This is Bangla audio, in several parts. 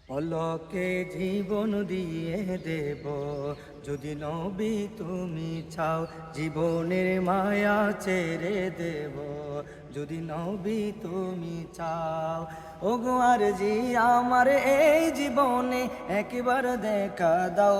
পলকে জীবন দিয়ে দেব যদি নবী তুমি চাও, জীবনের মায়া ছেড়ে দেব যদি নবী তুমি চাও। ওগো আর জি আমার এই জীবনে একবার দেখা দাও,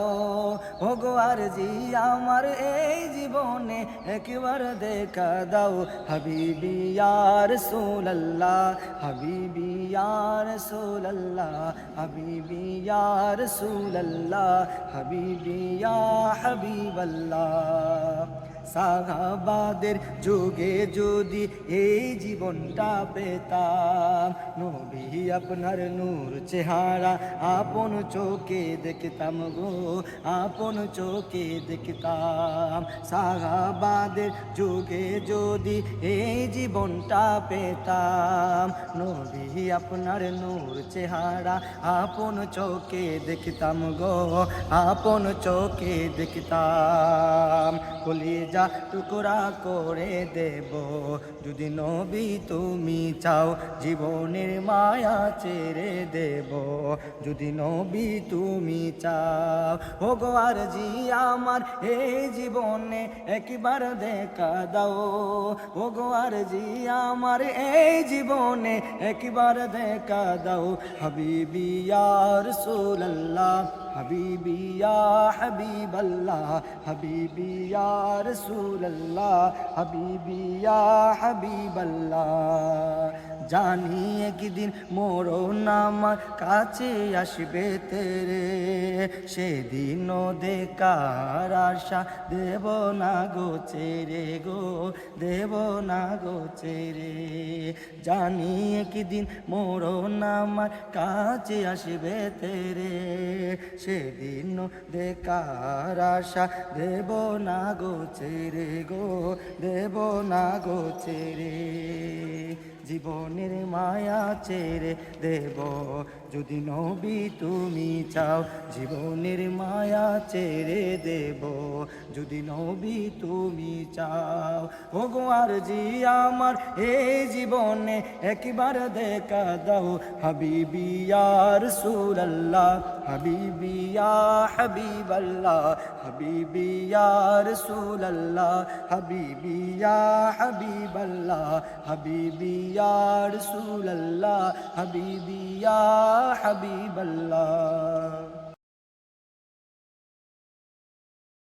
ওগো আর জি আমার এই জীবনে একবার দেখা দাও। হাবিবি ইয়া রাসূলুল্লাহ, হাবিবি ইয়া রাসূলুল্লাহ, হাবিবি ইয়া রাসূলুল্লাহ, হাবিবি ইয়া হাবিবাল্লাহ। সাহাবাদের যুগে যদি এই জীবনটা পেতাম, নবী আপনার নূর চেহারা আপন চোখে দেখতাম গো, আপন চোখে দেখতাম। সাহাবাদের যুগে যদি এই জীবনটা পেতাম, নবী আপনার নূর চেহারা আপন চোখে দেখতাম গো, আপন চোখে দেখতাম। কলিজা টুকরা করে দেব যদি নবী তুমি চাও, জীবনের মায়া ছেড়ে দেব যদি নবী তুমি চাও। ওগো আর জি আমার এই জীবনে একবার দেখা দাও, ওগো আর জি আমার এই জীবনে একবার দেখা দাও। হাবিবি ইয়া রাসূলুল্লাহ, হাবিবি ইয়া হাবিবাল্লাহ, হাবিবি ইয়া রাসূলুল্লাহ, হাবিবি ইয়া হাবিবাল্লাহ। জানি একদিন মরণ আমার কাছে আসবে তেরে, সেদিনও দেখার আশা দেব না গো ছেড়ে গো, দেব না গো ছেড়ে। জানি একদিন মরণ আমার কাছে আসবে তেরে, সেদিনও দেখার আশা দেব না গো ছেড়ে গো, দেব না গো ছেড়ে। জীবনের মায়া ছেড়ে দেব যদি নবী তুমি চাও, জীবনের মায়া ছেড়ে দেব যদি নবী তুমি চাও। ওগো আর জি আমার এই জীবনে একবার দেখা দাও। হাবিবি ইয়া রাসূলুল্লাহ, হাবিবি ইয়া হাবিবাল্লাহ, হাবিবি ইয়া রাসূলুল্লাহ, হাবিবি ইয়া হাবিবাল্লাহ, হাবিবি ইয়া রাসূলুল্লাহ, হাবিবি ইয়া হাবিবাল্লাহ।